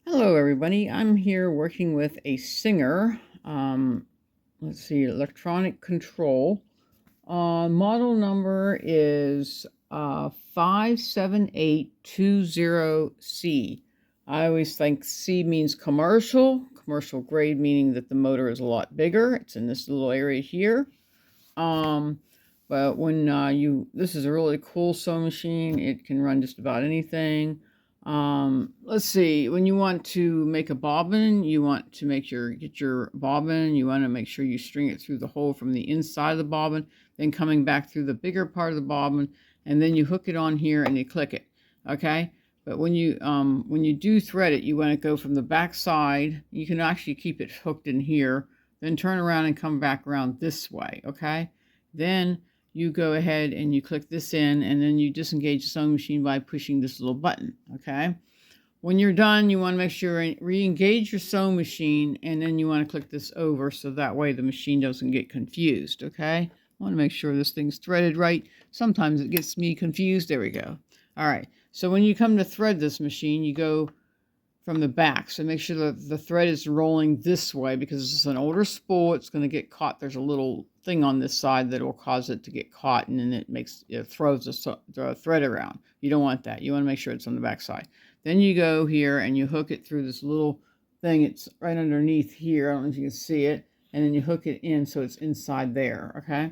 Hello everybody, I'm here working with a Singer, let's see, electronic control. Model number is 57820C. I always think C means commercial grade meaning that the motor is a lot bigger. It's in this little area here. Um, but when this is a really cool sewing machine. It can run just about anything. Let's see, when you want to make a bobbin, you want to get your bobbin, you want to make sure you string it through the hole from the inside of the bobbin, then coming back through the bigger part of the bobbin, and then you hook it on here and you click it, okay? But when you do thread it, you want to go from the back side. You can actually keep it hooked in here, then turn around and come back around this way, okay? Then you go ahead and you click this in, and then you disengage the sewing machine by pushing this little button, okay? When you're done, you want to make sure and re-engage your sewing machine, and then you want to click this over so that way the machine doesn't get confused, okay? I want to make sure this thing's threaded right. Sometimes it gets me confused. There we go. All right, so when you come to thread this machine, you go from the back. So make sure that the thread is rolling this way, because it's an older spool. It's going to get caught. There's a little thing on this side that will cause it to get caught, and then it throws the thread around. You don't want that. You want to make sure it's on the back side. Then you go here and you hook it through this little thing. It's right underneath here. I don't know if you can see it. And then you hook it in so it's inside there, okay?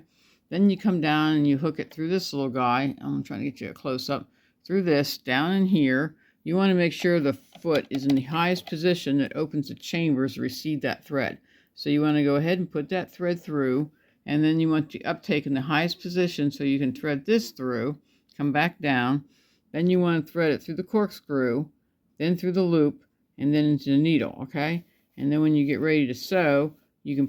Then you come down and you hook it through this little guy. I'm trying to get you a close-up. Through this, down in here. You want to make sure the foot is in the highest position that opens the chambers to receive that thread. So you want to go ahead and put that thread through, and then you want the uptake in the highest position so you can thread this through, come back down. Then you want to thread it through the corkscrew, then through the loop, and then into the needle, okay? And then when you get ready to sew, you can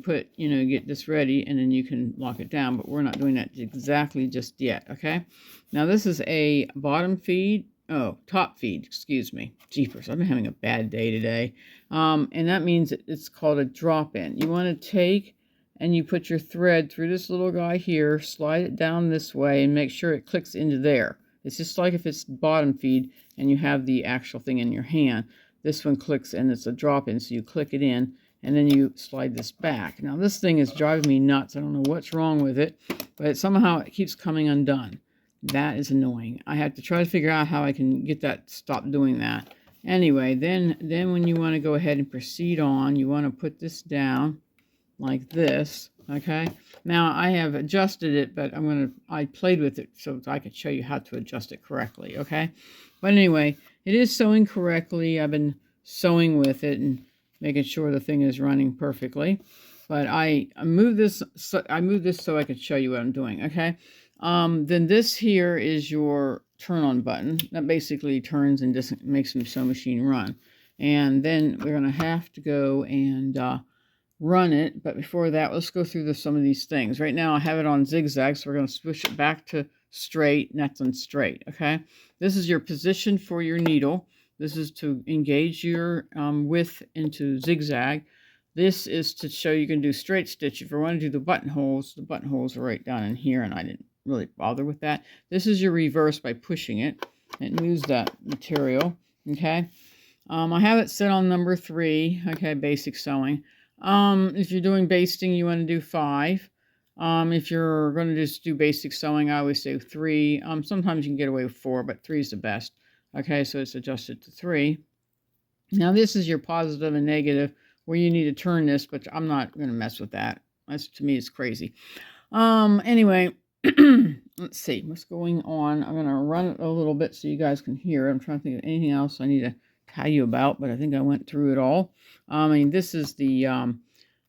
get this ready, and then you can lock it down, but we're not doing that exactly just yet, okay? Now this is a bottom feed. Oh, top feed, excuse me. Jeepers, I've been having a bad day today. And that means it's called a drop-in. You want to take and you put your thread through this little guy here, slide it down this way, and make sure it clicks into there. It's just like if it's bottom feed and you have the actual thing in your hand. This one clicks and it's a drop-in, so you click it in, and then you slide this back. Now this thing is driving me nuts. I don't know what's wrong with it, but somehow it keeps coming undone. That is annoying. I have to try to figure out how I can get that, stop doing that. Anyway, then when you want to go ahead and proceed on, you want to put this down like this, okay? Now, I have adjusted it, but I played with it so I could show you how to adjust it correctly, okay? But anyway, it is sewing correctly. I've been sewing with it and making sure the thing is running perfectly. But I moved this so I could show you what I'm doing, okay? Then this here is your turn on button. That basically turns and just makes the sewing machine run. And then we're going to have to go and run it. But before that, let's go through some of these things. Right now I have it on zigzag, so we're going to switch it back to straight, and that's on straight, okay? This is your position for your needle. This is to engage your width into zigzag. This is to show you can do straight stitch. If you want to do the buttonholes are right down in here, and I didn't really bother with that. This is your reverse by pushing it. It moves that material, okay? I have it set on number 3, okay, basic sewing. If you're doing basting, you want to do 5. If you're going to just do basic sewing, I always say 3. Sometimes you can get away with 4, but 3 is the best. Okay, so it's adjusted to 3. Now this is your positive and negative, where you need to turn this, but I'm not going to mess with that. That's, to me, it's crazy. Anyway, let's see what's going on. I'm going to run it a little bit so you guys can hear. I'm trying to think of anything else I need to tell you about, but I think I went through it all. I mean, this is the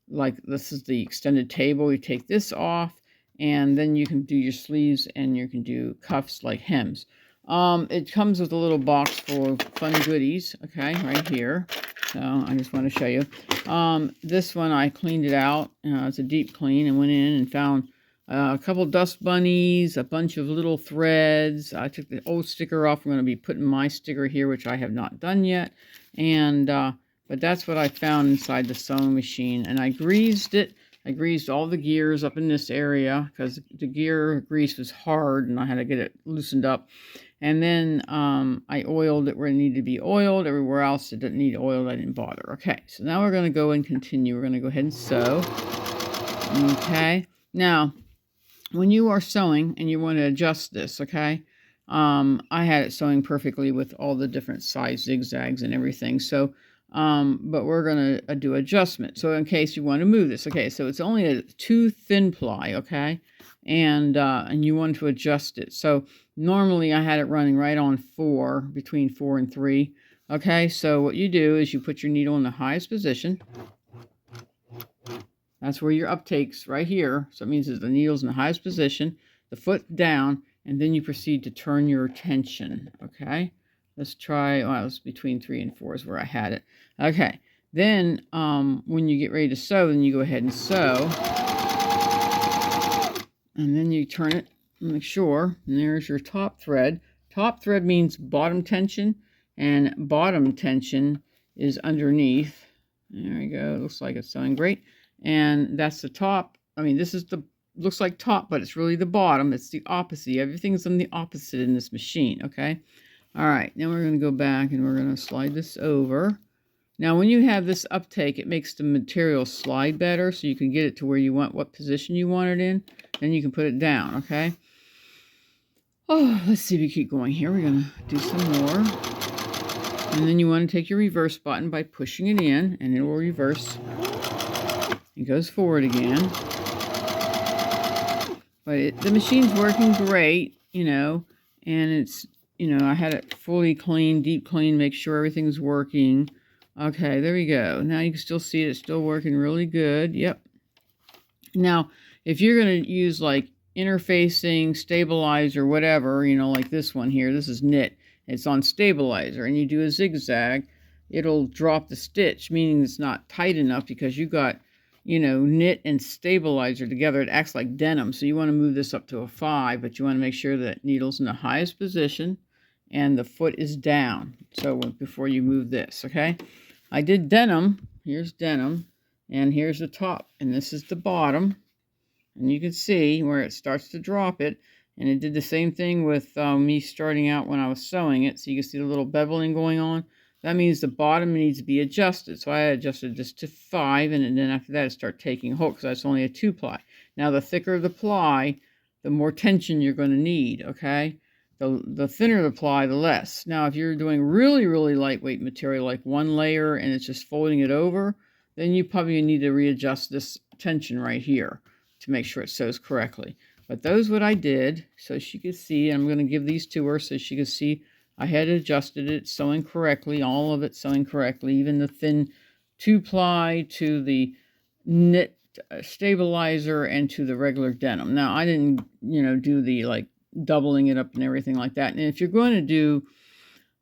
this is the extended table. You take this off, and then you can do your sleeves, and you can do cuffs like hems. It comes with a little box full of fun goodies, okay, right here. So I just want to show you. This one, I cleaned it out. It's a deep clean, and went in and found a couple dust bunnies, a bunch of little threads. I took the old sticker off. I'm going to be putting my sticker here, which I have not done yet. And but that's what I found inside the sewing machine. And I greased it. I greased all the gears up in this area because the gear grease was hard and I had to get it loosened up. And then I oiled it where it needed to be oiled. Everywhere else it didn't need oiled, I didn't bother. Okay, so now we're going to go and continue. We're going to go ahead and sew. Okay, now when you are sewing and you want to adjust this, okay, I had it sewing perfectly with all the different size zigzags and everything. So, but we're going to do adjustment. So in case you want to move this, okay, so it's only a 2 thin ply, okay, and you want to adjust it. So normally I had it running right on 4, between 4 and 3. Okay, so what you do is you put your needle in the highest position. That's where your uptake's right here. So it means that the needle's in the highest position, the foot down, and then you proceed to turn your attention. Okay, let's try, well, it was between 3 and 4 is where I had it. Okay, then when you get ready to sew, then you go ahead and sew. And then you turn it, make sure, and there's your top thread. Top thread means bottom tension, and bottom tension is underneath. There we go, looks like it's sewing great. And that's the top. I mean, this is the, looks like top, but it's really the bottom. It's the opposite. Everything's on the opposite in this machine, okay? All right, now we're going to go back and we're going to slide this over. Now, when you have this uptake, it makes the material slide better, so you can get it to where you want, what position you want it in. Then you can put it down, okay? Oh, let's see if we keep going here. We're going to do some more. And then you want to take your reverse button by pushing it in, and it will reverse. It goes forward again. But the machine's working great, you know, and it's, you know, I had it fully clean, deep clean, make sure everything's working. Okay, there we go. Now you can still see it's still working really good. Yep. Now, if you're going to use like interfacing, stabilizer, whatever, you know, like this one here, this is knit. It's on stabilizer, and you do a zigzag, it'll drop the stitch, meaning it's not tight enough because you got, you know, knit and stabilizer together. It acts like denim. So you want to move this up to a 5, but you want to make sure that needle's in the highest position and the foot is down. So before you move this, okay? I did denim. Here's denim, and here's the top, and this is the bottom. And you can see where it starts to drop it. And it did the same thing with me starting out when I was sewing it. So you can see the little beveling going on. That means the bottom needs to be adjusted. So I adjusted this to 5, and then after that I start taking hold because that's only a 2 ply. Now the thicker the ply, the more tension you're going to need, okay? The thinner the ply, the less. Now if you're doing really, really lightweight material, like 1 layer and it's just folding it over, then you probably need to readjust this tension right here to make sure it sews correctly. But those what I did, so she could see. I'm going to give these to her so she could see I had adjusted it, sewing correctly, all of it sewing correctly, even the thin 2 ply to the knit stabilizer and to the regular denim. Now I didn't, you know, do the like doubling it up and everything like that. And if you're going to do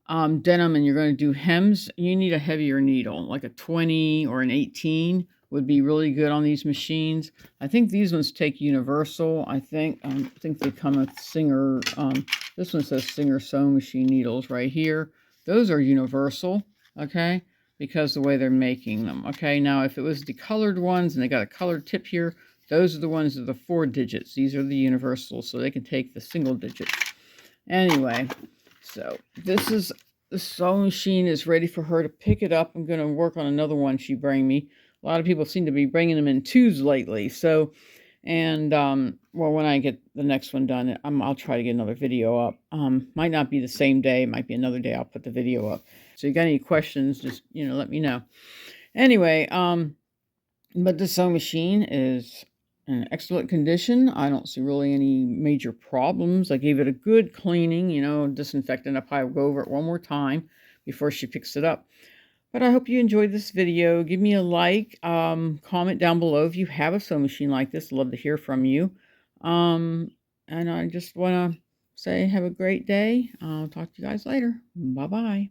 denim and you're going to do hems, you need a heavier needle, like a 20 or an 18 would be really good on these machines. I think these ones take universal. I think they come with Singer. This one says Singer sewing machine needles right here. Those are universal, okay, because the way they're making them. Okay, now if it was the colored ones and they got a colored tip here, those are the ones that are the 4 digits. These are the universals, so they can take the single digits. Anyway, so this is the sewing machine is ready for her to pick it up. I'm going to work on another one she bring me. A lot of people seem to be bringing them in 2s lately. So, and, well, when I get the next one done, I'll try to get another video up. Might not be the same day. Might be another day I'll put the video up. So you got any questions, just, you know, let me know. Anyway, but the sewing machine is in excellent condition. I don't see really any major problems. I gave it a good cleaning, you know, disinfectant. I'll probably go over it one more time before she picks it up. But I hope you enjoyed this video. Give me a like, comment down below if you have a sewing machine like this. I'd love to hear from you. And I just want to say have a great day. I'll talk to you guys later. Bye-bye.